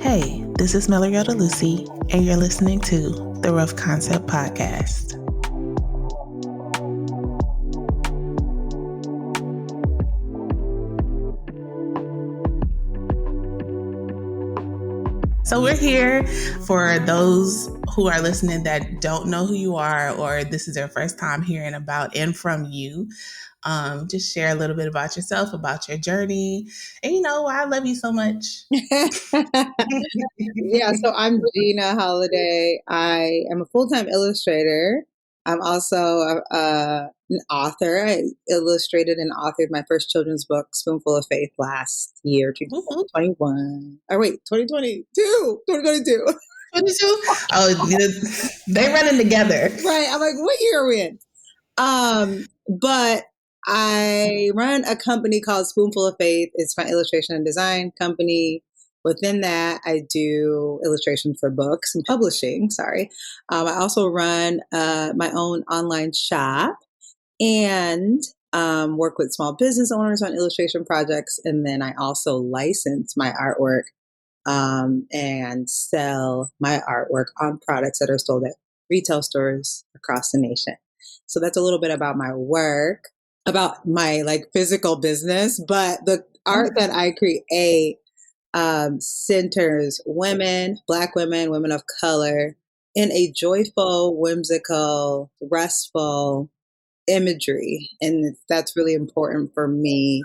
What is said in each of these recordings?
Hey, this is Meloriota Lucy, and you're listening to the Rough Concept Podcast. So we're here for those who are listening that don't know who you are, or this is their first time hearing about and from you. Just share a little bit about yourself, about your journey, and why I love you so much. Yeah, so I'm Jena Holliday. I am a full-time illustrator. I'm also an author. I illustrated and authored my first children's book, Spoonful of Faith, last year, 2021. Oh, wait, 2022. 2022. 22? Oh, they running together. Right. I'm like, what year are we in? But I run a company called Spoonful of Faith. It's my illustration and design company. Within that, I do illustration for books and publishing. Sorry. I also run my own online shop and work with small business owners on illustration projects. And then I also license my artwork and sell my artwork on products that are sold at retail stores across the nation. So that's a little bit about my work, about my physical business, but the art that I create centers women, Black women, women of color in a joyful, whimsical, restful imagery. And that's really important for me.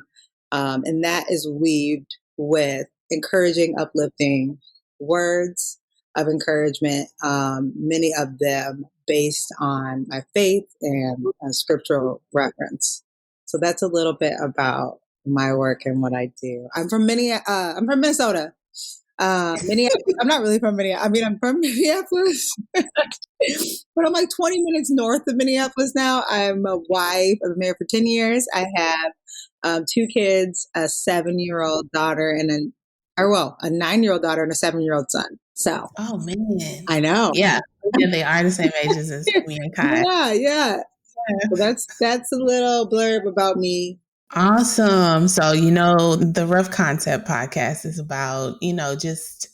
And that is weaved with encouraging, uplifting words of encouragement, many of them based on my faith and scriptural reference. So that's a little bit about my work and what I do. I'm from Minnesota. Minneapolis. I'm not really from Minneapolis. I mean, I'm from Minneapolis, but I'm like 20 minutes north of Minneapolis now. I'm a wife. I've been married for 10 years. I have 2 kids, a 7-year-old daughter and a 9-year-old daughter and a 7-year-old son. So, oh man, I know. Yeah, and they are the same ages as me and Kai. Yeah. So that's a little blurb about me. Awesome. So, the Rough Concept Podcast is about, just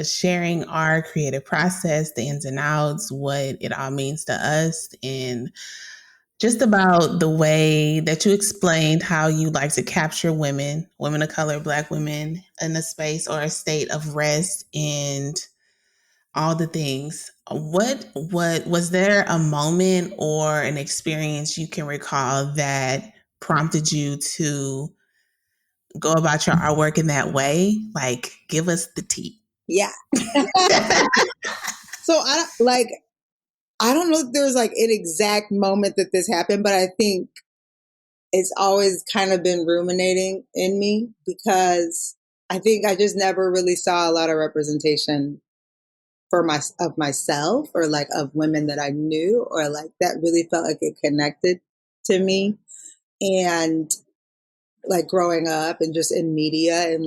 sharing our creative process, the ins and outs, what it all means to us, and just about the way that you explained how you like to capture women of color, Black women in a space or a state of rest and all the things. What was there a moment or an experience you can recall that prompted you to go about your artwork in that way? Like, give us the tea. Yeah. So I don't know if there's an exact moment that this happened, but I think it's always kind of been ruminating in me because I think I just never really saw a lot of representation of myself or of women that I knew or that really felt like it connected to me. And growing up and just in media and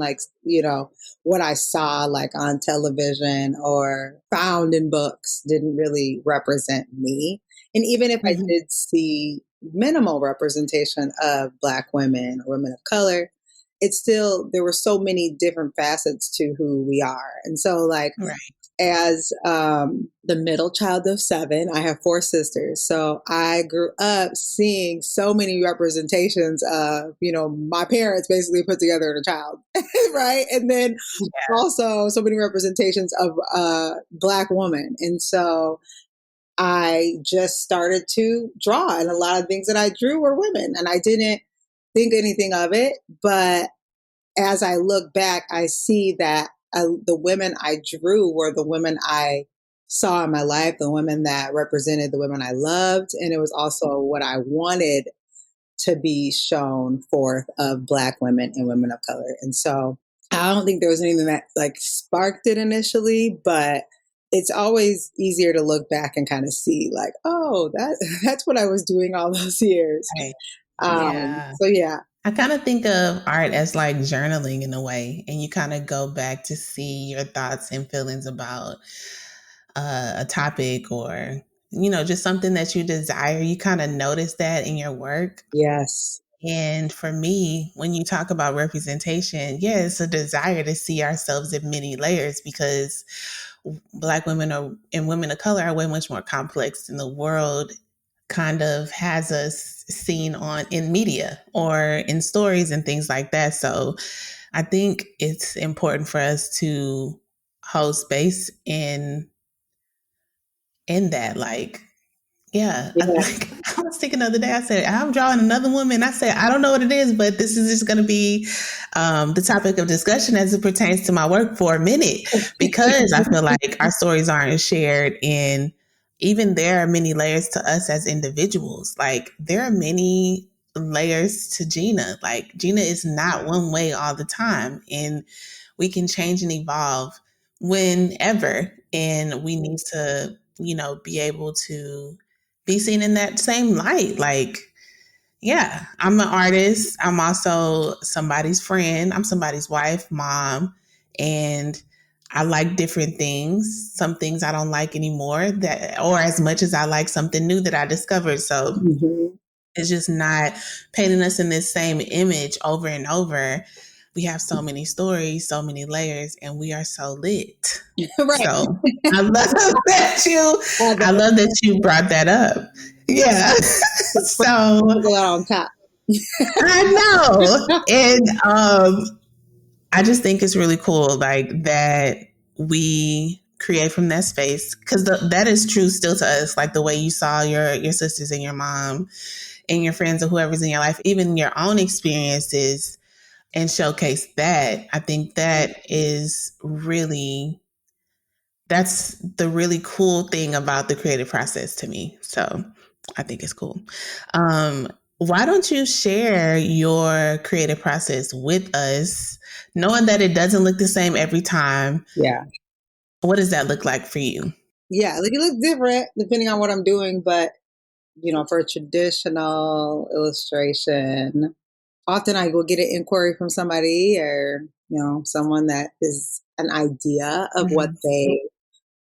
what I saw on television or found in books didn't really represent me. And even if I did see minimal representation of Black women or women of color, it's still, there were so many different facets to who we are. And so right. As the middle child of 7, I have 4 sisters. So I grew up seeing so many representations of, my parents basically put together in a child, right? And then also so many representations of Black women. And so I just started to draw, and a lot of things that I drew were women, and I didn't think anything of it. But as I look back, I see that the women I drew were the women I saw in my life, the women that represented the women I loved. And it was also what I wanted to be shown forth of Black women and women of color. And so I don't think there was anything that sparked it initially, but it's always easier to look back and kind of see oh, that's what I was doing all those years. Right. So yeah. I kind of think of art as journaling in a way, and you kind of go back to see your thoughts and feelings about a topic or, just something that you desire. You kind of notice that in your work. Yes. And for me, when you talk about representation, yeah, it's a desire to see ourselves in many layers because Black women are, and women of color are way much more complex than the world kind of has us seen on in media or in stories and things like that. So I think it's important for us to hold space in that, like, yeah, Yeah. like I was thinking the other day, I said, I'm drawing another woman. I said, I don't know what it is, but this is just going to be the topic of discussion as it pertains to my work for a minute, because I feel like our stories aren't shared. And even there are many layers to us as individuals. Like, there are many layers to Jena. Like, Jena is not one way all the time. And we can change and evolve whenever. And we need to, be able to be seen in that same light. Like, yeah, I'm an artist. I'm also somebody's friend. I'm somebody's wife, mom, and I like different things. Some things I don't like anymore, that or as much as I like something new that I discovered. So Mhm. it's just not painting us in this same image over and over. We have so many stories, so many layers, and we are so lit. Right. So I love that you All I the love that you brought that up. Yeah. So sprinkle out on top. I know. And I just think it's really cool, like, that we create from that space, because that is true still to us. Like the way you saw your sisters and your mom and your friends or whoever's in your life, even your own experiences, and showcase that. I think that's the really cool thing about the creative process to me. So I think it's cool. Um, why don't you share your creative process with us, knowing that it doesn't look the same every time? Yeah. What does that look like for you? Yeah. Like it looks different depending on what I'm doing, but for a traditional illustration, often I will get an inquiry from somebody or, someone that is an idea of what Hmm. they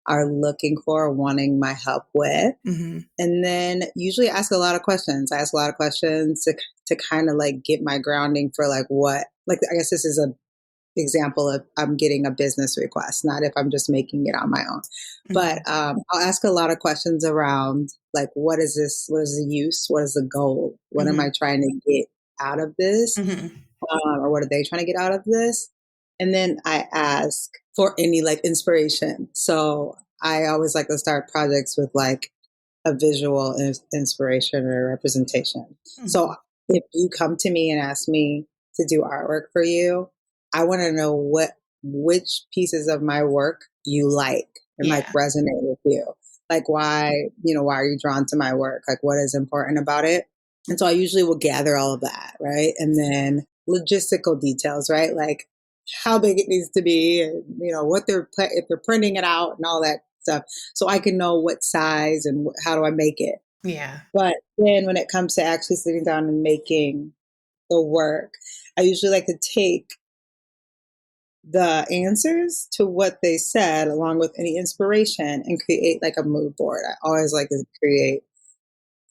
are looking for, wanting my help with. Hmm. And then usually ask a lot of questions. I ask a lot of questions to kind of like get my grounding for like what, like, I guess this is a example of I'm getting a business request, not if I'm just making it on my own. But Hmm. I'll ask a lot of questions around like, what is this? What is the use? What is the goal? What am Hmm. I trying to get out of this? Hmm. Or what are they trying to get out of this? And then I ask for any like inspiration. So I always like to start projects with like a visual inspiration or representation. So Hmm. if you come to me and ask me to do artwork for you, I want to know which pieces of my work you like and like Yeah. resonate with you. Like why are you drawn to my work? Like what is important about it? And so I usually will gather all of that, right? And then logistical details, right? Like how big it needs to be, and what if they're printing it out and all that stuff, so I can know what size and how do I make it. Yeah. But then when it comes to actually sitting down and making the work, I usually like to take the answers to what they said along with any inspiration and create like a mood board. I always like to create,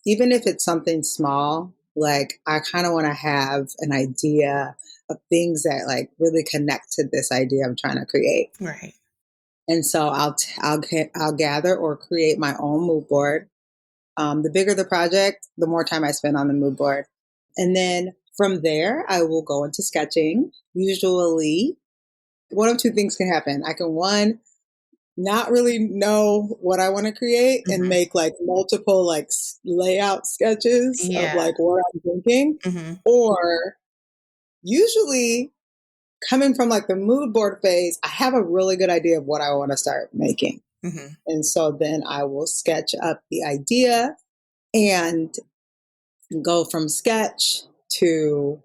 even if it's something small, like I kind of want to have an idea of things that like really connect to this idea I'm trying to create. Right. And so I'll gather or create my own mood board. The bigger the project, the more time I spend on the mood board. And then from there, I will go into sketching. Usually, one of two things can happen. I can, one, not really know what I want to create and Hmm. make like multiple like layout sketches of Yeah. like what I'm thinking. Hmm. Or usually, coming from like the mood board phase, I have a really good idea of what I want to start making. Hmm. And so then I will sketch up the idea and go from sketch to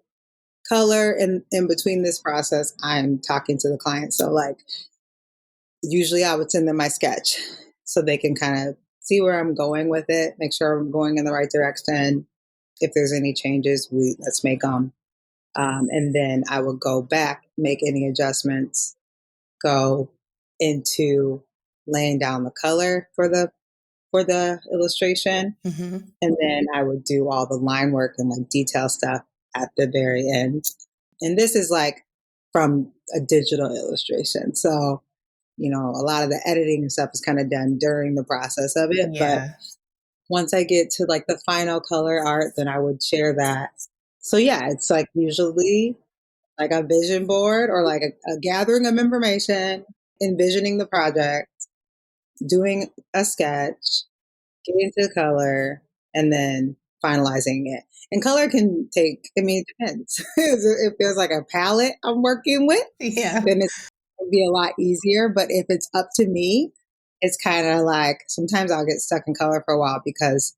color. And in between this process, I'm talking to the client. So like usually I would send them my sketch so they can kind of see where I'm going with it, make sure I'm going in the right direction. If there's any changes, let's make them. And then I will go back, make any adjustments, go into laying down the color for the illustration, Hmm. and then I would do all the line work and like detail stuff at the very end. And this is like from a digital illustration. So, a lot of the editing and stuff is kind of done during the process of it. But Yeah. once I get to like the final color art, then I would share that. So yeah, it's like usually like a vision board or like a gathering of information, envisioning the project, doing a sketch, getting to color, and then finalizing it. And color can take, it depends. If there's like a palette I'm working with, Yeah. then it's going to be a lot easier. But if it's up to me, it's kind of like sometimes I'll get stuck in color for a while because,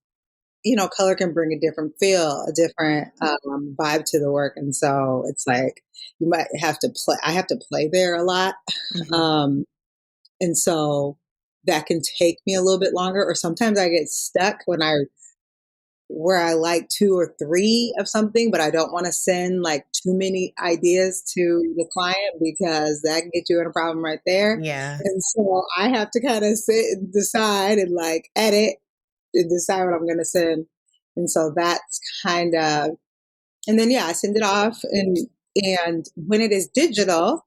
color can bring a different feel, a different vibe to the work. And so it's like you might have to play, I have to play there a lot. Mm-hmm. Um, and so that can take me a little bit longer, or sometimes I get stuck where I like two or three of something, but I don't want to send like too many ideas to the client because that can get you in a problem right there. Yeah. And so I have to kind of sit and decide and like edit and decide what I'm going to send. And so that's kind of, and then yeah, I send it off, and when it is digital,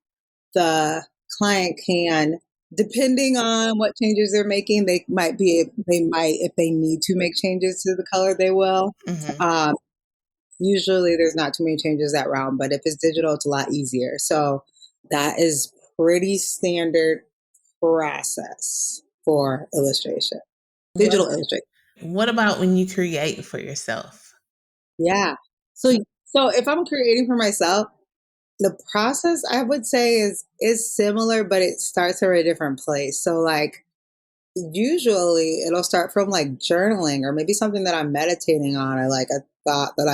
the client can, depending on what changes they're making, they might, if they need to make changes to the color, they will. Mm-hmm. Um, Usually there's not too many changes that round, but if it's digital, it's a lot easier. So that is pretty standard process for illustration, What digital illustration. What about when you create for yourself? Yeah. So if I'm creating for myself, the process I would say is similar, but it starts from a different place. So like usually it'll start from like journaling or maybe something that I'm meditating on, or like a thought that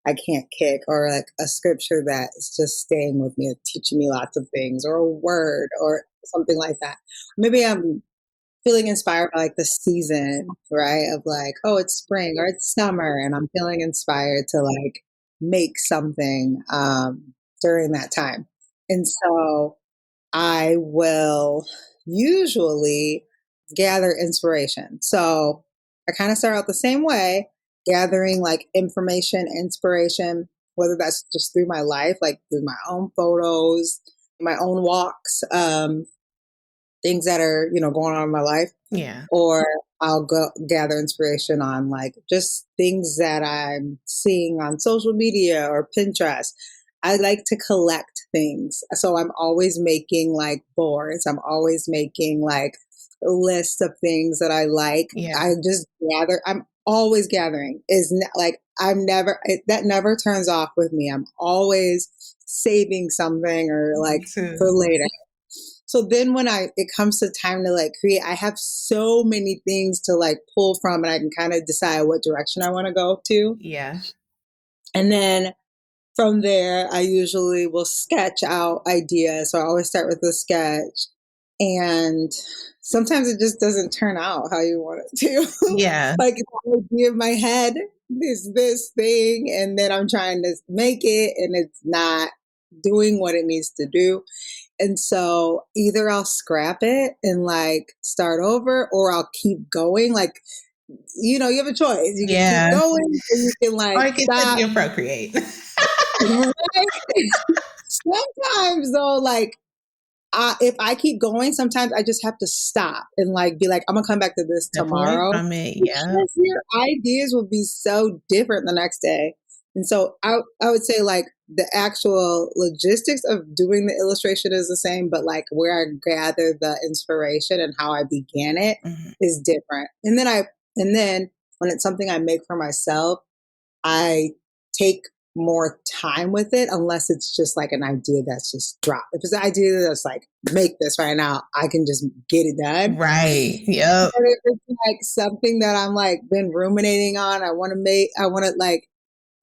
I can't kick, or like a scripture that is just staying with me, teaching me lots of things, or a word or something like that. Maybe I'm feeling inspired by like the season, right? Of like, oh, it's spring or it's summer, and I'm feeling inspired to like make something during that time. And so I will usually gather inspiration. So I kind of start out the same way, gathering like information, inspiration, whether that's just through my life, like through my own photos, my own walks, things that are, going on in my life, Yeah. or I'll go gather inspiration on like just things that I'm seeing on social media or Pinterest. I like to collect things. So I'm always making like boards. I'm always making like a list of things that I like. Yeah. I just gather. I'm always gathering. Like that never turns off with me. I'm always saving something or like Me too. for later. So then when it comes to time to like create, I have so many things to like pull from, and I can kind of decide what direction I want to go to. Yeah. And then from there, I usually will sketch out ideas. So I always start with a sketch, and sometimes it just doesn't turn out how you want it to. Yeah. Like the idea in my head is this thing, and then I'm trying to make it, and it's not doing what it needs to do. And so either I'll scrap it and like start over, or I'll keep going. Like, you have a choice. You can keep Yeah. going, or you can Or like it can stop. simply procreate. Right? Sometimes though, like if I keep going, sometimes I just have to stop and like be like, I'm gonna come back to this Step away tomorrow, from it. Yeah. because your ideas will be so different the next day. And so I would say like the actual logistics of doing the illustration is the same, but like where I gather the inspiration and how I began it Mm-hmm. is different. And then when it's something I make for myself, I take more time with it, unless it's just like an idea that's just dropped. If it's an idea that's like, make this right now, I can just get it done. Right. Yep. But if it's like something that I'm like been ruminating on, I want to like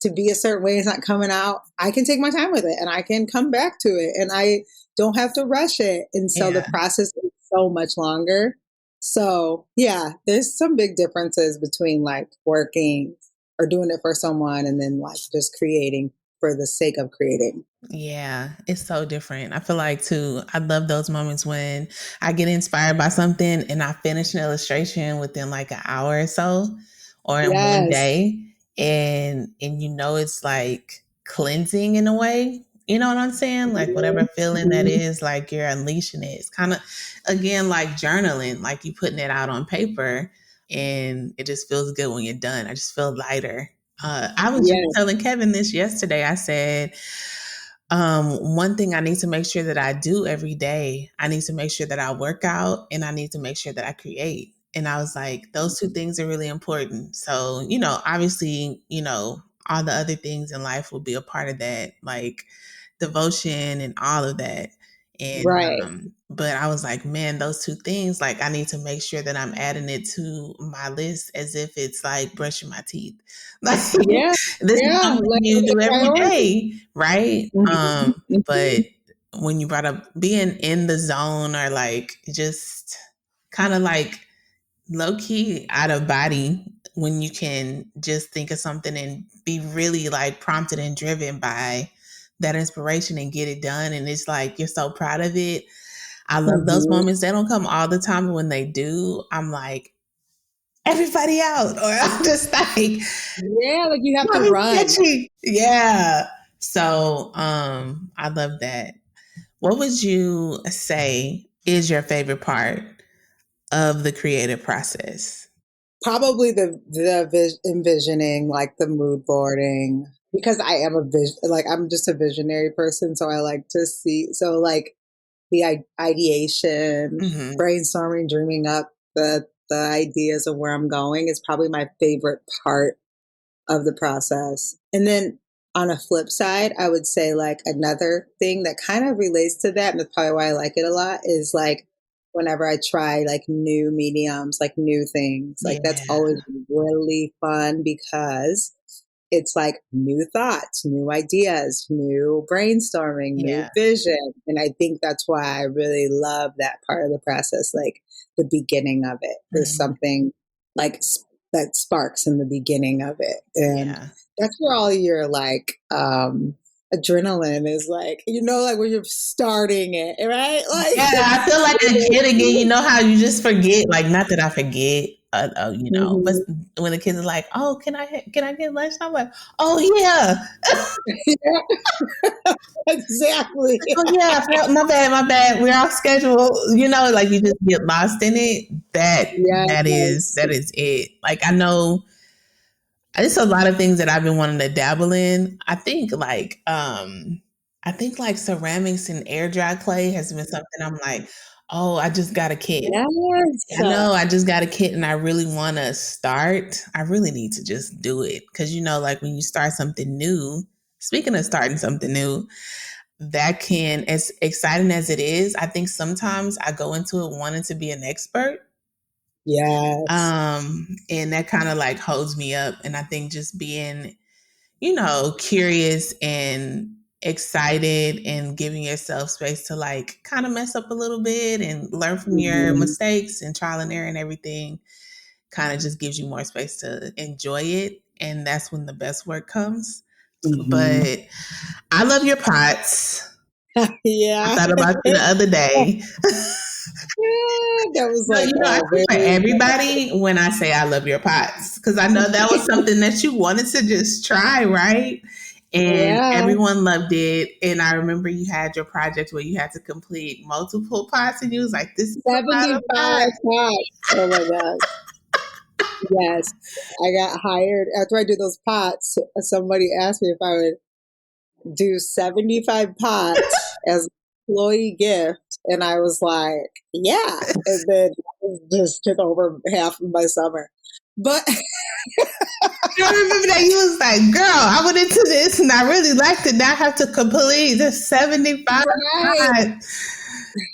to be a certain way, it's not coming out, I can take my time with it and I can come back to it, and I don't have to rush it. And so the Yeah. process is so much longer. So yeah, there's some big differences between like working or doing it for someone and then like just creating for the sake of creating. Yeah, it's so different. I feel like too, I love those moments when I get inspired by something and I finish an illustration within like an hour or so or in one Yes. day, and it's like cleansing in a way. You know what I'm saying? Like whatever feeling that is, like you're unleashing it. It's kind of, again, like journaling, like you putting it out on paper and it just feels good when you're done. I just feel lighter. I was just Yeah. telling Kevin this yesterday. I said, one thing I need to make sure that I do every day, I need to make sure that I work out and I need to make sure that I create. And I was like, those two things are really important. So, obviously, all the other things in life will be a part of that, like devotion and all of that. And, Right. but I was like, man, those two things, like I need to make sure that I'm adding it to my list as if it's like brushing my teeth. Like, Yeah. this is Yeah. something Like you it's a do every priority. day, right? Mhm. But Mhm. when you brought up being in the zone or like just kind of like low key out of body, when you can just think of something and be really like prompted and driven by that inspiration and get it done. And it's like you're so proud of it. I love those Mhm. moments. They don't come all the time, but when they do, I'm like, everybody out. Or I'm just like, Yeah, like you have to let me run. catch you. Yeah. So I love that. What would you say is your favorite part of the creative process? Probably the envisioning, like the mood boarding, because I am like I'm just a visionary person, so I like to see. So like the ideation, Hmm. brainstorming, dreaming up the ideas of where I'm going is probably my favorite part of the process. And then on a flip side, I would say like another thing that kind of relates to that, and that's probably why I like it a lot, is like whenever I try like new mediums, like new things, like that's Yeah. always really fun because it's like new thoughts, new ideas, new brainstorming, new Yeah. vision. And I think that's why I really love that part of the process, like the beginning of it. There's Mhm. something like that sparks in the beginning of it. And Yeah. that's where all your like adrenaline is like, like when you're starting it, right? Yeah, I feel like a kid again. You know how you just forget, like not that I forget, but Mhm. when the kids are like, "Oh, can I get lunch?" I'm like, "Oh yeah, Yeah, exactly. oh yeah, my bad. We're off schedule." Like you just get lost in it. That Yes. is it. Like I know it's a lot of things that I've been wanting to dabble in. I think like ceramics and air dry clay has been something I'm like, oh, I just got a kit. Yes. I know I just got a kit and I really want to start. I really need to just do it because like when you start something new. Speaking of starting something new, that can, as exciting as it is, I think sometimes I go into it wanting to be an expert. Yes. And that kind of like holds me up. And I think just being, curious and excited and giving yourself space to like kind of mess up a little bit and learn from your Mhm. mistakes and trial and error and everything kind of just gives you more space to enjoy it. And that's when the best work comes. Mhm. But I love your pots. I Yeah. thought about you the other day. Yeah, that was like I speak for very everybody when I say I love your pots because I know that was something that you wanted to just try, right? And yeah, everyone loved it. And I remember you had your project where you had to complete multiple pots, and you was like, "This is a lot of 75 pots." pots. Oh my god. Yes. I got hired after I did those pots. Somebody asked me if I would do 75 pots as an employee gift. And I was like, yeah. And then it just took over half of my summer. But I remember that you was like, "Girl, I went into this and I really liked it. Now I have to complete the 75 right. pots."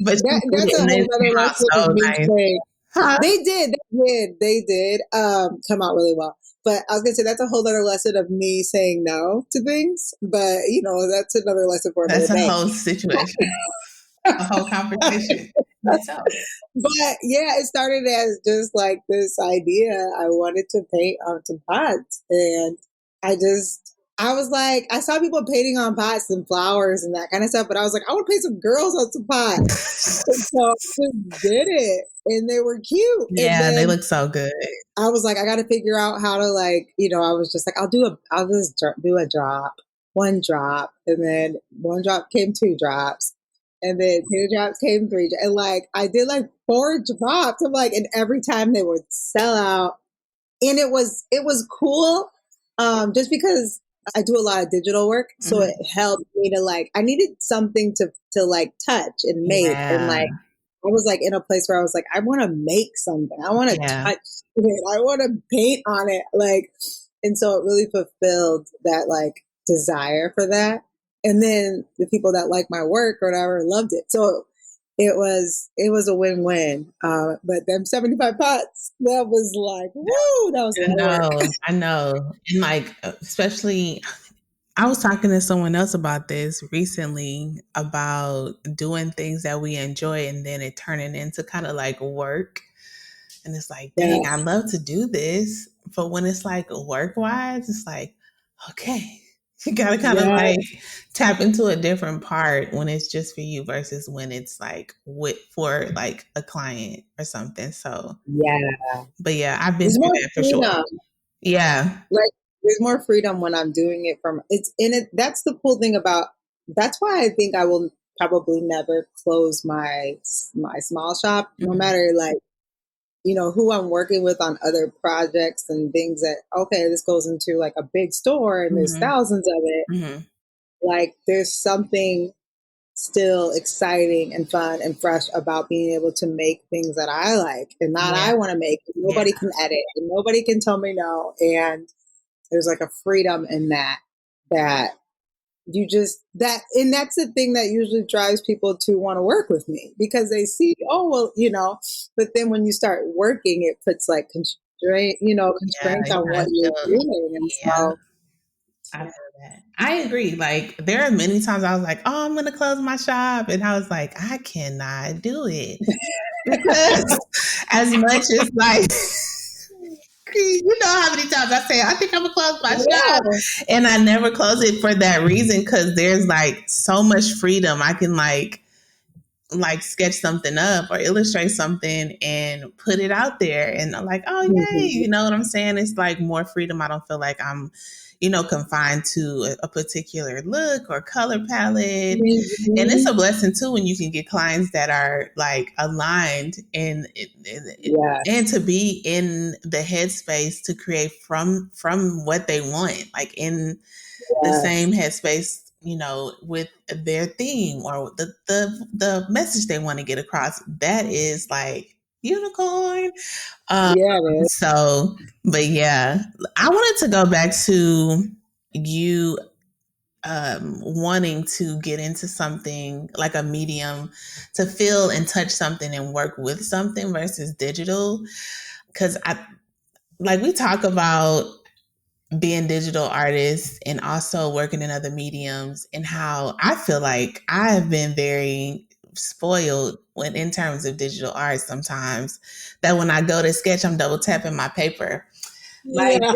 But you did That's it, a and they whole other came out lesson of so me nice, saying huh? they did come out really well. But I was gonna say that's a whole other lesson of me saying no to things. But that's another lesson for another That's a day. whole situation, a whole conversation in itself. But yeah, it started as just like this idea. I wanted to paint on some pots, and I was like, I saw people painting on pots and flowers and that kind of stuff, but I was like, I want to paint some girls on some pots. And so I just did it, and they were cute. And Yeah, they then look so good. I was like, I got to figure out how to like, I was just like, I'll just do a drop. one drop, and then one drop came two drops, and then two drops came three. And like I did like four drops. I'm like, and every time they would sell out, and it was cool, just because I do a lot of digital work, so Mm-hmm. it helped me to like I needed something to like touch and make, and Yeah. like I was like in a place where I was like, I want to make something, I want to Yeah. touch it, I want to paint on it, like, and so it really fulfilled that like desire for that, and then the people that like my work or whatever loved it, so it was a win-win. But them 75 pots, that was like, woo, that was a I lot of work. know. I know. And like, especially, I was talking to someone else about this recently about doing things that we enjoy and then it turning into kind of like work. And it's like, dang, I Yes. love to do this. But when it's like work wise, it's like, okay, you got to kind of Yeah. like tap into a different part when it's just for you versus when it's like with for like a client or something. So, Yeah. but yeah, I've been There's through more that for sure. freedom. Yeah. Like there's more freedom when I'm doing it from it's in it. That's the cool thing about that's why I think I will probably never close my small shop, no Hmm. matter like, who I'm working with on other projects and things that okay, this goes into like a big store and there's Hmm. thousands of it. Hmm. Like there's something still exciting and fun and fresh about being able to make things that I like and that Yeah. I want to make. Yeah. Nobody can edit and nobody can tell me no. And there's like a freedom in that you just that and that's the thing that usually drives people to want to work with me because they see, oh well, but then when you start working, it puts like Yeah. constraints You on what gotta you're feel, doing. And yeah. so I feel that. I agree. Like there are many times I was like, "Oh, I'm gonna close my shop," and I was like, "I cannot do it because as much as like." You know how many times I say I think I'm gonna close my shop, yeah, and I never close it for that reason because there's like so much freedom. I can like sketch something up or illustrate something and put it out there and I'm like, oh yay, mhm, you know what I'm saying? It's like more freedom. I don't feel like I'm, confined to a particular look or color palette. And it's mhm, a blessing too when you can get clients that are like aligned and yes, to be in the headspace to create from what they want, like in the yes, same headspace, with their theme or the message they want to get across. That is like unicorn. Um, yeah, it is. so, but yeah, I wanted to go back to you wanting to get into something like a medium to feel and touch something and work with something versus digital. Because we talk about being digital artists and also working in other mediums and how I feel like I have been very spoiled when in terms of digital art sometimes that when I go to sketch I'm double tapping my paper. Like Yeah.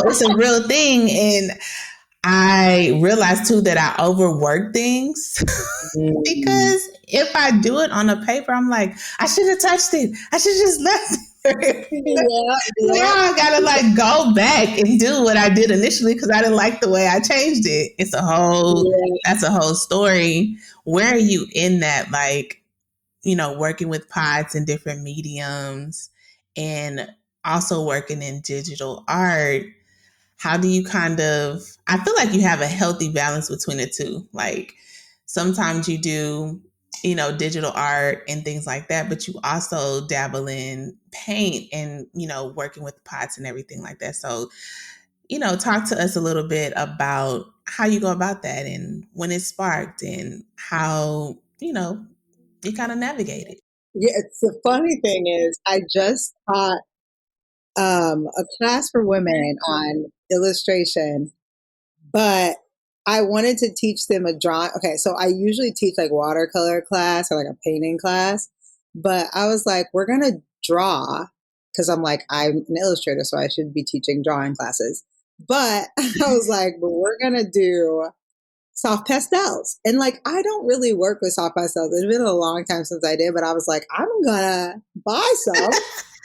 it's a real thing and I realized too that I overwork things Mm, because if I do it on a paper I'm like I should have touched it. I should have just left it. yeah, Now yeah, I gotta like go back and do what I did initially because I didn't like the way I changed it. yeah. That's a whole story. Where are you in that? Like, working with pods in different mediums and also working in digital art. How do you I feel like you have a healthy balance between the two. Like sometimes you do, digital art and things like that, but you also dabble in paint and, working with pots and everything like that. So, talk to us a little bit about how you go about that and when it sparked and how, you kind of navigate it. Yeah, it's the funny thing is I just taught a class for women on illustration, but I wanted to teach them a drawing. Okay, so I usually teach like watercolor class or like a painting class, but I was like, we're gonna draw because I'm like I'm an illustrator, so I should be teaching drawing classes. But I was like, but we're gonna do soft pastels. And like, I don't really work with soft pastels. It's been a long time since I did, but I was like, I'm gonna buy some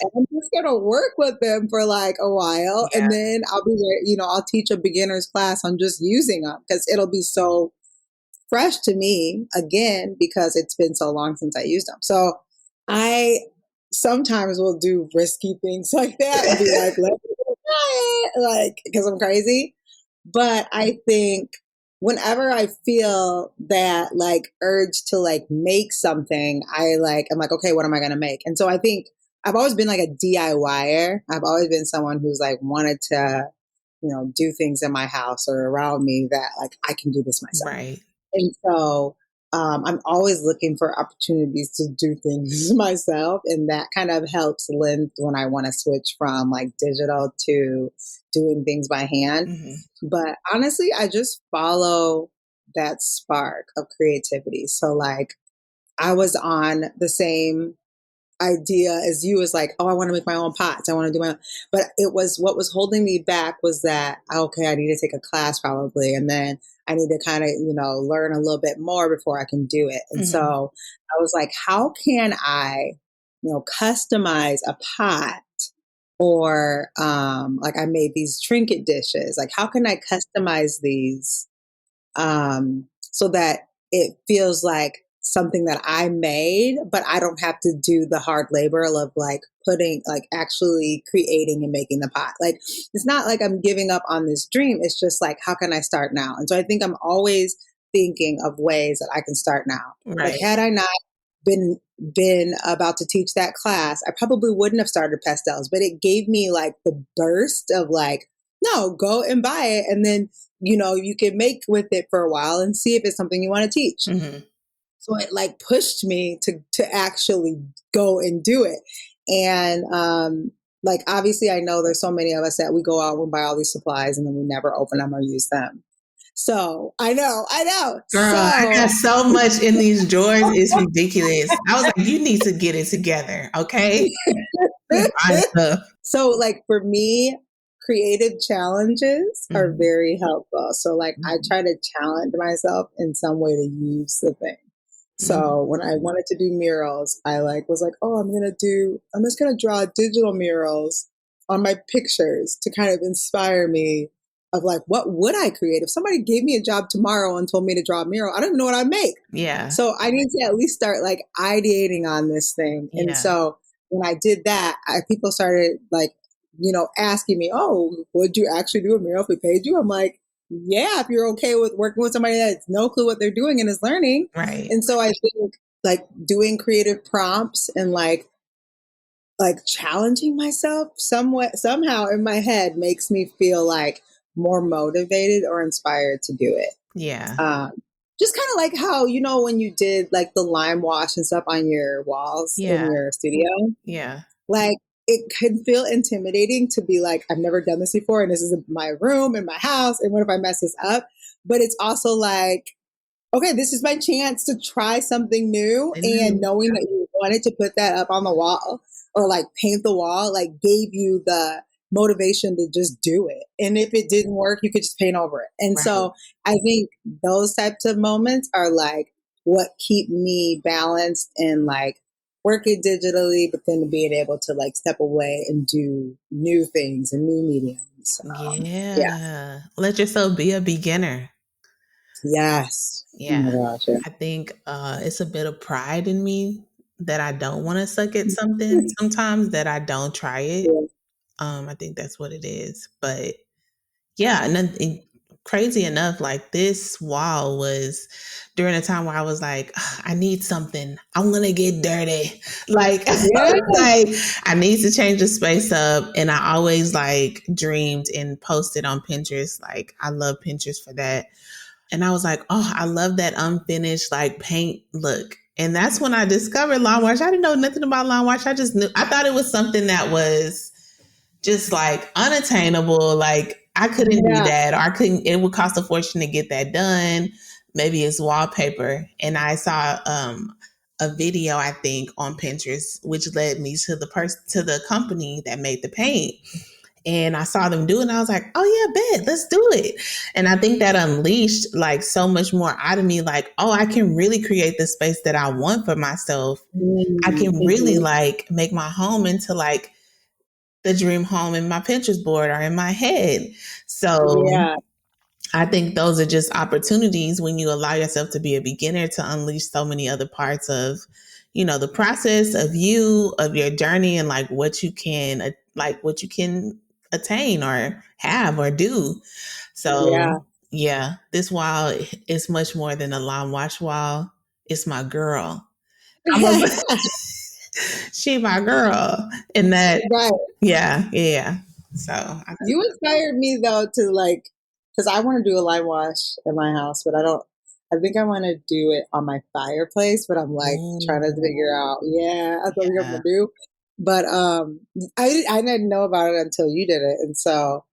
And I'm just gonna work with them for like a while, Yeah. and then I'll be there. I'll teach a beginner's class on just using them because it'll be so fresh to me again because it's been so long since I used them. So I sometimes will do risky things like that and be like, let me try it, like, because I'm crazy. But I think whenever I feel that like urge to like make something, I'm like, okay, what am I going to make? And so I think I've always been like a DIYer. I've always been someone who's like wanted to, do things in my house or around me that like I can do this myself. Right. And so I'm always looking for opportunities to do things myself. And that kind of helps lend when I want to switch from like digital to doing things by hand. Mm-hmm. But honestly, I just follow that spark of creativity. So, like, I was on the same idea as you, was like, oh, I want to make my own pots. I want to do my own. But it was what was holding me back was that, okay, I need to take a class probably. And then I need to kind of, learn a little bit more before I can do it. And Mm-hmm. so I was like, how can I, customize a pot? Or like I made these trinket dishes. Like, how can I customize these so that it feels like something that I made, but I don't have to do the hard labor of like putting, like actually creating and making the pot. Like, it's not like I'm giving up on this dream. It's just like, how can I start now? And so I think I'm always thinking of ways that I can start now. Like, Right. had I not been about to teach that class, I probably wouldn't have started pastels, but it gave me like the burst of like, no, go and buy it. And then, you can make with it for a while and see if it's something you want to teach. Mm-hmm. So it like pushed me to actually go and do it. And, like, obviously I know there's so many of us that we go out and buy all these supplies and then we never open them or use them. So I know. Girl, I got so much in these drawers. It's ridiculous. I was like, you need to get it together. Okay. So like for me, creative challenges are very helpful. So like I try to challenge myself in some way to use the thing. So when I wanted to do murals, I was like, oh, I'm just gonna draw digital murals on my pictures to kind of inspire me of like, what would I create? If somebody gave me a job tomorrow and told me to draw a mural, I don't even know what I'd make. Yeah. So I need to at least start like ideating on this thing. Yeah. And so when I did that, people started like, asking me, oh, would you actually do a mural if we paid you? I'm like, yeah, if you're okay with working with somebody that has no clue what they're doing and is learning. Right. And so I think like doing creative prompts and like challenging myself somehow in my head makes me feel like more motivated or inspired to do it. Yeah. Just kind of like how, when you did like the lime wash and stuff on your walls in your studio. Yeah. Like, it can feel intimidating to be like, I've never done this before, and this is my room in my house, and what if I mess this up? But it's also like, okay, this is my chance to try something new, and knowing that you wanted to put that up on the wall or like paint the wall, like gave you the motivation to just do it. And if it didn't work, you could just paint over it. And so I think those types of moments are like what keep me balanced and like working digitally, but then being able to like step away and do new things and new mediums. Yeah. Let yourself be a beginner. Yes. Yeah. Oh my gosh, yeah. I think it's a bit of pride in me that I don't want to suck at something sometimes, that I don't try it. Yeah. I think that's what it is. But yeah, and crazy enough, like this wall was during a time where I was like, I need something. I'm gonna get dirty. Like, like I need to change the space up. And I always like dreamed and posted on Pinterest. Like, I love Pinterest for that. And I was like, oh, I love that unfinished like paint look. And that's when I discovered lawn wash. I didn't know nothing about lawn wash. I just knew, I thought it was something that was just like unattainable. Like, I couldn't do that, or I couldn't, it would cost a fortune to get that done. Maybe it's wallpaper. And I saw a video, I think, on Pinterest, which led me to the company that made the paint. And I saw them do it and I was like, oh yeah, bet, let's do it. And I think that unleashed like so much more out of me, like, oh, I can really create the space that I want for myself. I can really Mm-hmm. like make my home into like the dream home in my Pinterest board or in my head. So Yeah. I think those are just opportunities when you allow yourself to be a beginner to unleash so many other parts of, the process of you, of your journey, and like what you can attain or have or do. So Yeah. yeah, this wall is much more than a lawn watch wall. It's my girl. I'm a, she my girl. And that, Right. yeah, yeah. So I think, You inspired me though to like, because I want to do a lime wash in my house, but I don't. I think I want to do it on my fireplace, but I'm like trying to ooh, figure out. Yeah, that's what I'm yeah, gonna do. But I didn't know about it until you did it, and so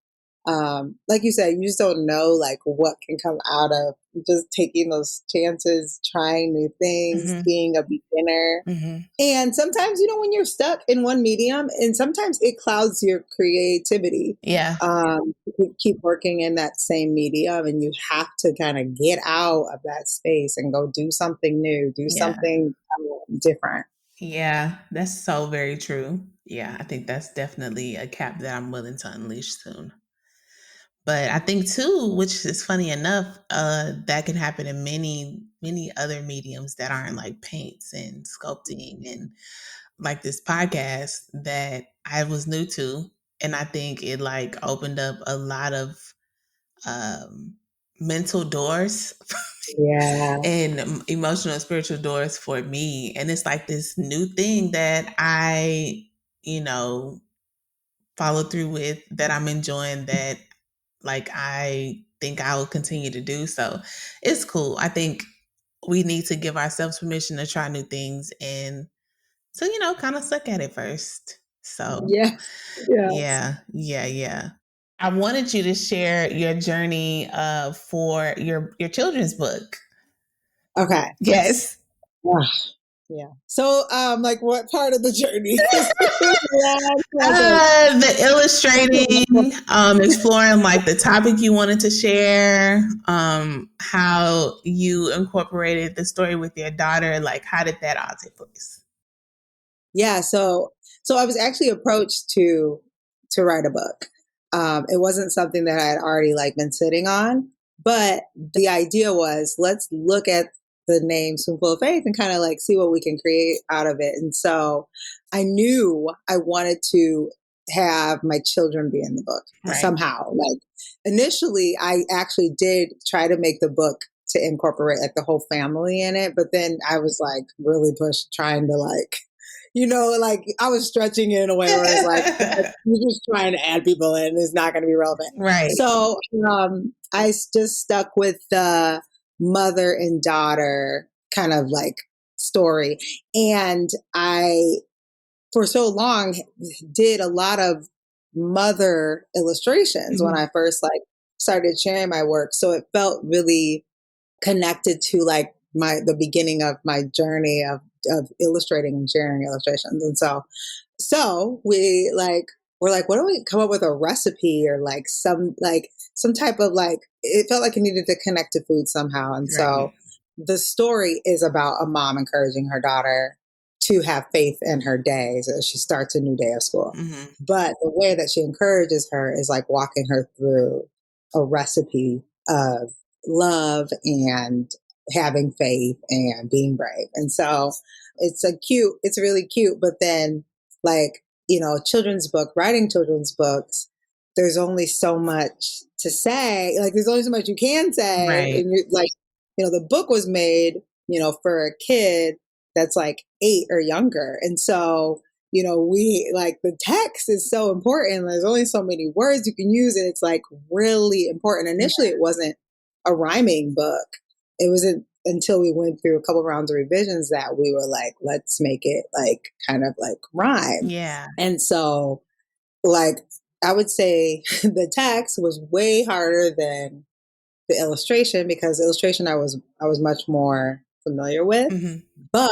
like you said, you just don't know like what can come out of just taking those chances, trying new things, hmm, being a beginner. hmm, And sometimes, when you're stuck in one medium, and sometimes it clouds your creativity. yeah, You keep working in that same medium, and you have to kind of get out of that space and go do something new, do yeah. something different. Yeah, that's so very true. Yeah, I think that's definitely a cap that I'm willing to unleash soon. But I think too, which is funny enough, that can happen in many, many other mediums that aren't like paints and sculpting and like this podcast that I was new to. And I think it like opened up a lot of um, mental doors Yeah. and emotional and spiritual doors for me. And it's like this new thing that I, you know, follow through with, that I'm enjoying, that like I think I will continue to do. So it's cool. I think we need to give ourselves permission to try new things and to, kind of suck at it first. So Yes. Yes. yeah, yeah, yeah. I wanted you to share your journey for your children's book. Okay. Yes. Ah, yeah. So, like, what part of the journey? Because it was a long The illustrating, exploring like the topic you wanted to share, how you incorporated the story with your daughter, like how did that all take place? Yeah, so I was actually approached to write a book. It wasn't something that I had already like been sitting on, but the idea was let's look at the name Spoonful of Faith and kind of like see what we can create out of it. And so I knew I wanted to have my children be in the book Right. somehow. Like initially, I actually did try to make the book to incorporate like the whole family in it, but then I was like really pushed trying to like like I was stretching it in a way where it's like you're just trying to add people in. It's not going to be relevant. Right. So I just stuck with the mother and daughter kind of like story, and I for so long did a lot of mother illustrations when Mhm. I first like started sharing my work. So it felt really connected to like the beginning of my journey of illustrating and sharing illustrations. And so we're like, what do we come up with a recipe or like some type of like it felt like it needed to connect to food somehow. And Right. so the story is about a mom encouraging her daughter to have faith in her day as she starts a new day of school. Hmm. But the way that she encourages her is like walking her through a recipe of love and having faith and being brave. And so it's really cute. But then, like, children's book, writing children's books, there's only so much to say. Like, there's only so much you can say. Right. And you're like, the book was made, for a kid that's like 8 or younger. And so, we like the text is so important. There's only so many words you can use, and it's like really important. Initially, it wasn't a rhyming book. It wasn't until we went through a couple rounds of revisions that we were like, let's make it like kind of like rhyme. Yeah. And so, like, I would say the text was way harder than the illustration because illustration I was much more familiar with. Hmm. But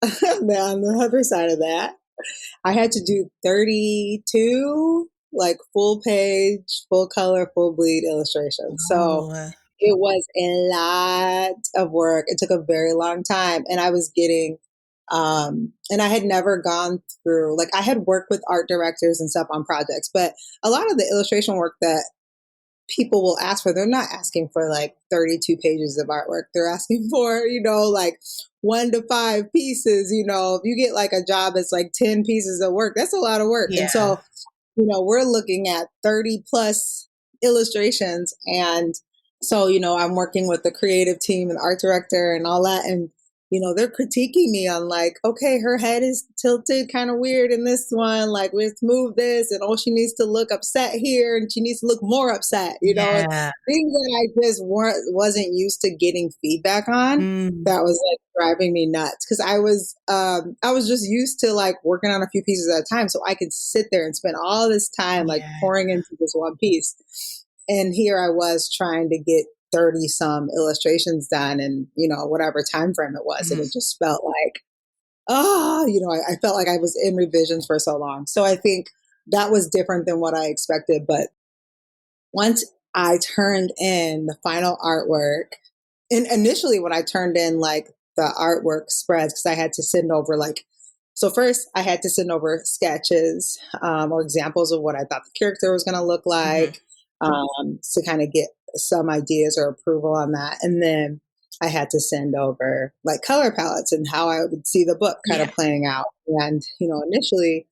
on the other side of that, I had to do 32 like full page, full color, full bleed illustrations. So Oh, it was a lot of work. It took a very long time. And I was getting, and I had never gone through, like, I had worked with art directors and stuff on projects, but a lot of the illustration work that people will ask for, they're not asking for like 32 pages of artwork. They're asking for, like 1 to 5 pieces. If you get like a job that's like 10 pieces of work, that's a lot of work. And yeah, so, we're looking at 30 plus illustrations. And so, I'm working with the creative team and art director and all that. And, they're critiquing me on like, okay, her head is tilted kind of weird in this one. Like, let's move this. And oh, she needs to look upset here and she needs to look more upset, and yeah. things that I just wasn't used to getting feedback on. Mm, That was like driving me nuts because I was just used to like working on a few pieces at a time, so I could sit there and spend all this time like yeah. pouring into this one piece. And here I was trying to get 30 some illustrations done in whatever time frame it was, and Mm, it just felt like I felt like I was in revisions for so long. So I think that was different than what I expected. But once I turned in the final artwork, and initially when I turned in like the artwork spreads, because I had to send over like, so first I had to send over sketches or examples of what I thought the character was going to look mhm. like, to kind of get some ideas or approval on that. And then I had to send over like color palettes and how I would see the book kind Yeah. of playing out. And, initially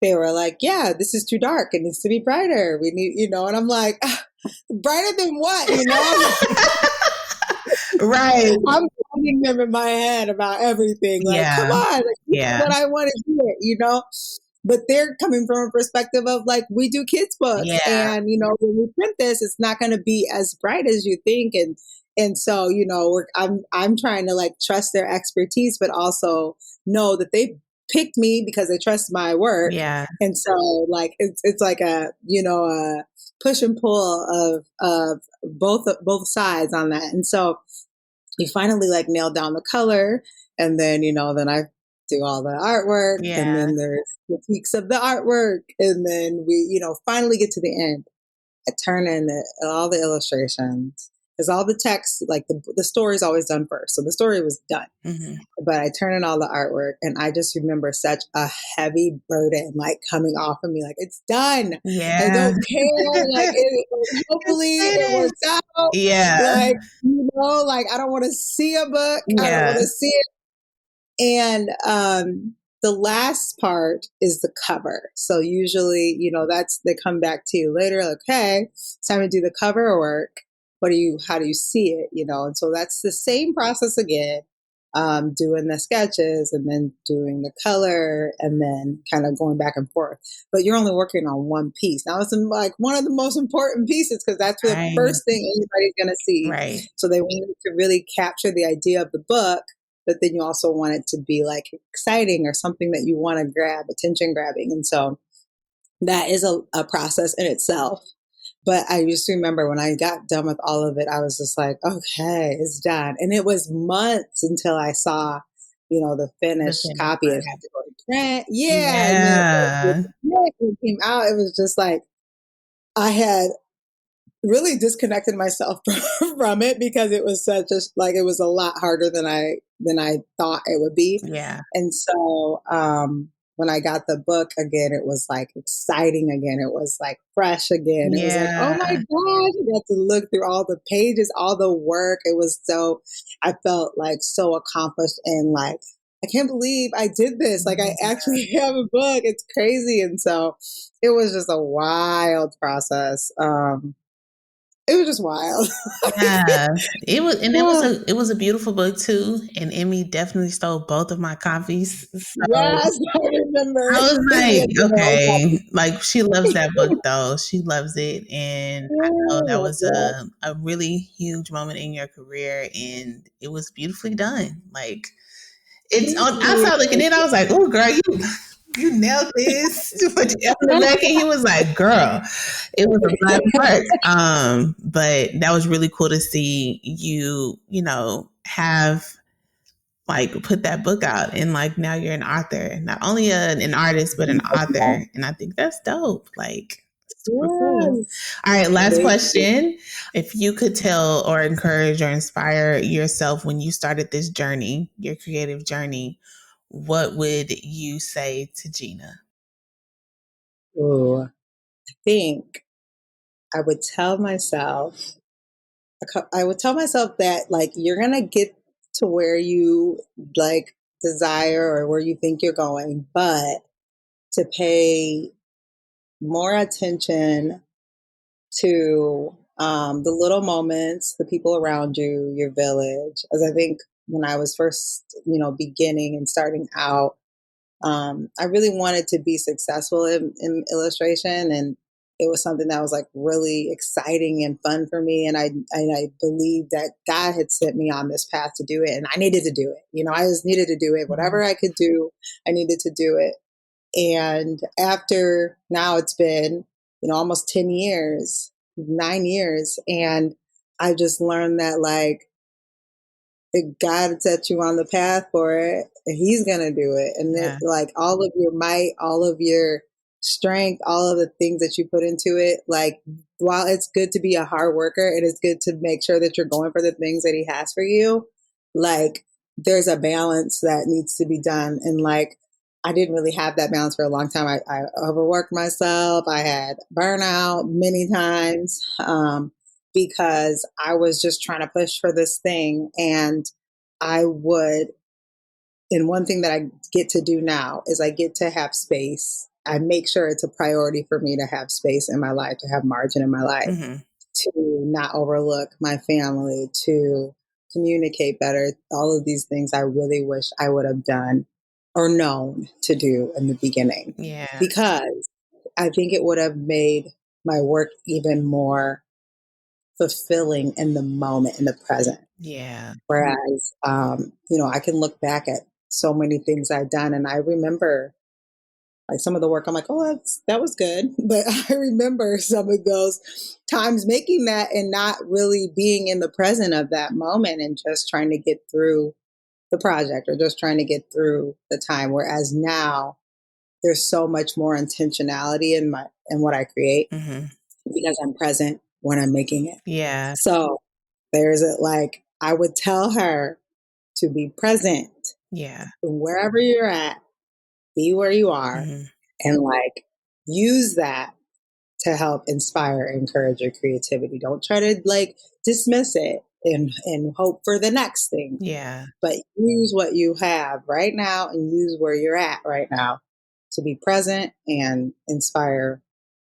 they were like, yeah, this is too dark. It needs to be brighter. We need, and I'm like, brighter than what, Right. I'm telling them in my head about everything. Like, come Yeah. on, like, this is Yeah. what I want to hear. But they're coming from a perspective of like, we do kids books, Yeah. and when we print this, it's not going to be as bright as you think, and so I'm trying to like trust their expertise, but also know that they picked me because they trust my work, Yeah. and so like it's like a push and pull of both sides on that, and so you finally like nail down the color, and then then I do all the artwork, and Yeah. then there's critiques of the artwork, and then we finally get to the end. I turn in all the illustrations because all the text, like the story is always done first, so the story was done, Mhm. but I turn in all the artwork, and I just remember such a heavy burden like coming off of me, like it's done, I Yeah. don't care, like It's hopefully it works finished. out, Yeah. like like I don't want to see a book, I don't Yeah. want to see it. And the last part is the cover. So usually, that's they come back to you later, like, okay, it's time to do the cover work. How do you see it? And so that's the same process again, doing the sketches and then doing the color and then kind of going back and forth. But you're only working on one piece. Now it's like one of the most important pieces because that's the Right. first thing anybody's going to see. Right. So they wanted to really capture the idea of the book, but then you also want it to be like exciting or something that you want to grab, attention grabbing. And so that is a process in itself. But I just remember when I got done with all of it, I was just like, okay, it's done. And it was months until I saw, the The finished finished copy. It part. had to go to print. Yeah. And then Yeah. it came out, it was just like, I had really disconnected myself from it because it was such a like it was a lot harder than I thought it would be. Yeah. And so when I got the book again, it was like exciting again. It was like fresh again. It was like, oh my Yeah. gosh, I got to look through all the pages, all the work. I felt like so accomplished and like, I can't believe I did this. Like I actually have a book. It's crazy. And so it was just a wild process. It was just wild. Yeah, it was, and Oh, it was a beautiful book too. And Emmy definitely stole both of my copies. So yes, I remember. I was We like, had to know okay, copy. like she loves that book though. She loves it, and I know that was Yeah, a really huge moment in your career, and it was beautifully done. Like it's thank on. I you. saw looking in, I was like, oh girl, you nailed this. You put your F in the back, and he was like, girl, it was a lot of work. But that was really cool to see you, have like put that book out, and like now you're an author, not only an artist but an author, and I think that's dope. Like super cool. Yes. All right, last Thank you. question. If you could tell or encourage or inspire yourself when you started this journey, your creative journey, what would you say to Jena? Ooh, I think I would tell myself, I would tell myself that like you're gonna get to where you like desire or where you think you're going, but to pay more attention to the little moments, the people around you, your village. As I think when I was first, beginning and starting out, I really wanted to be successful in illustration, and it was something that was like really exciting and fun for me. And I believed that God had sent me on this path to do it, and I needed to do it. I just needed to do it. Mhm. Whatever I could do, I needed to do it. And after now, it's been almost 10 years, 9 years, and I just learned that like if God set you on the path for it, He's gonna do it. And Yeah. like all of your might, all of your strength, all of the things that you put into it, like while it's good to be a hard worker, it is good to make sure that you're going for the things that He has for you. Like there's a balance that needs to be done. And like I didn't really have that balance for a long time. I overworked myself. I had burnout many times. Because I was just trying to push for this thing. And I would, and one thing that I get to do now is I get to have space. I make sure it's a priority for me to have space in my life, to have margin in my life, Hmm. to not overlook my family, to communicate better. All of these things I really wish I would have done or known to do in the beginning, Yeah. because I think it would have made my work even more fulfilling in the moment, in the present. Yeah. Whereas, I can look back at so many things I've done, and I remember like some of the work. I'm like, oh, that was good, but I remember some of those times making that and not really being in the present of that moment, and just trying to get through the project or just trying to get through the time. Whereas now, there's so much more intentionality in what I create Hmm. because I'm present when I'm making it. Yeah. So there's it like I would tell her to be present Yeah. wherever you're at, be where you are, Hmm. and like use that to help inspire and encourage your creativity. Don't try to like dismiss it and hope for the next thing, Yeah. but use what you have right now and use where you're at right now to be present and inspire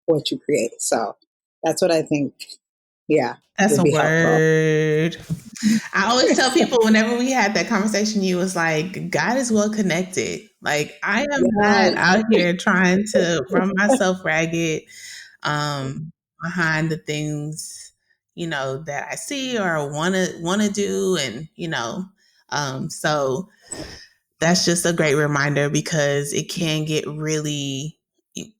what you create. So that's what I think, yeah, That's would a be helpful. word. I always tell people whenever we had that conversation, you was like, God is well connected. Like I am not Yes. out here trying to run myself ragged behind the things, that I see or wanna do. And, so that's just a great reminder because it can get really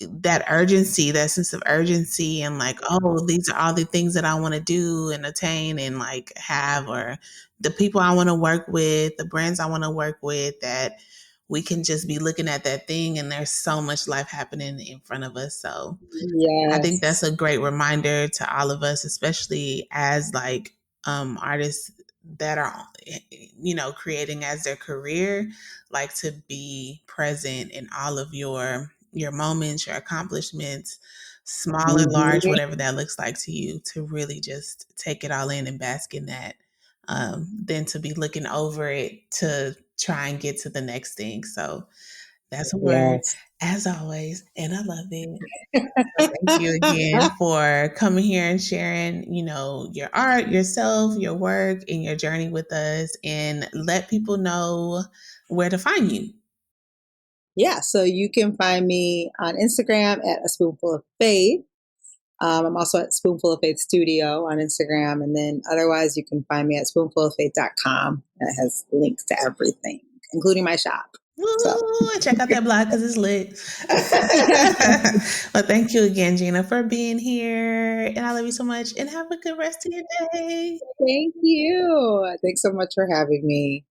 that urgency, that sense of urgency, and like, oh, these are all the things that I want to do and attain and like have, or the people I want to work with, the brands I want to work with, that we can just be looking at that thing and there's so much life happening in front of us. So I think that's Yes. a great reminder to all of us, especially as like artists that are, creating as their career, like to be present in all of your moments, your accomplishments, small or large, Mhm. whatever that looks like to you, to really just take it all in and bask in that. Than to be looking over it to try and get to the next thing. So that's a word, Yes. as always, and I love it. So thank you again for coming here and sharing, your art, yourself, your work, and your journey with us, and let people know where to find you. Yeah, so you can find me on Instagram at A Spoonful of Faith. I'm also at Spoonful of Faith Studio on Instagram. And then otherwise, you can find me at spoonfulofaith.com. It has links to everything, including my shop. So, Woo! And check out that blog because it's lit. Well, thank you again, Gina, for being here. And I love you so much. And have a good rest of your day. thank you. Thanks so much for having me.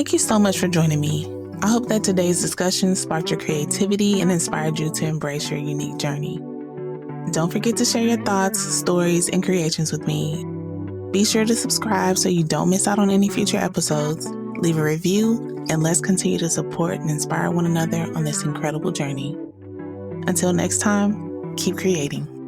Thank you so much for joining me. I hope that today's discussion sparked your creativity and inspired you to embrace your unique journey. Don't forget to share your thoughts, stories, and creations with me. Be sure to subscribe so you don't miss out on any future episodes. Leave a review, and let's continue to support and inspire one another on this incredible journey. Until next time, keep creating.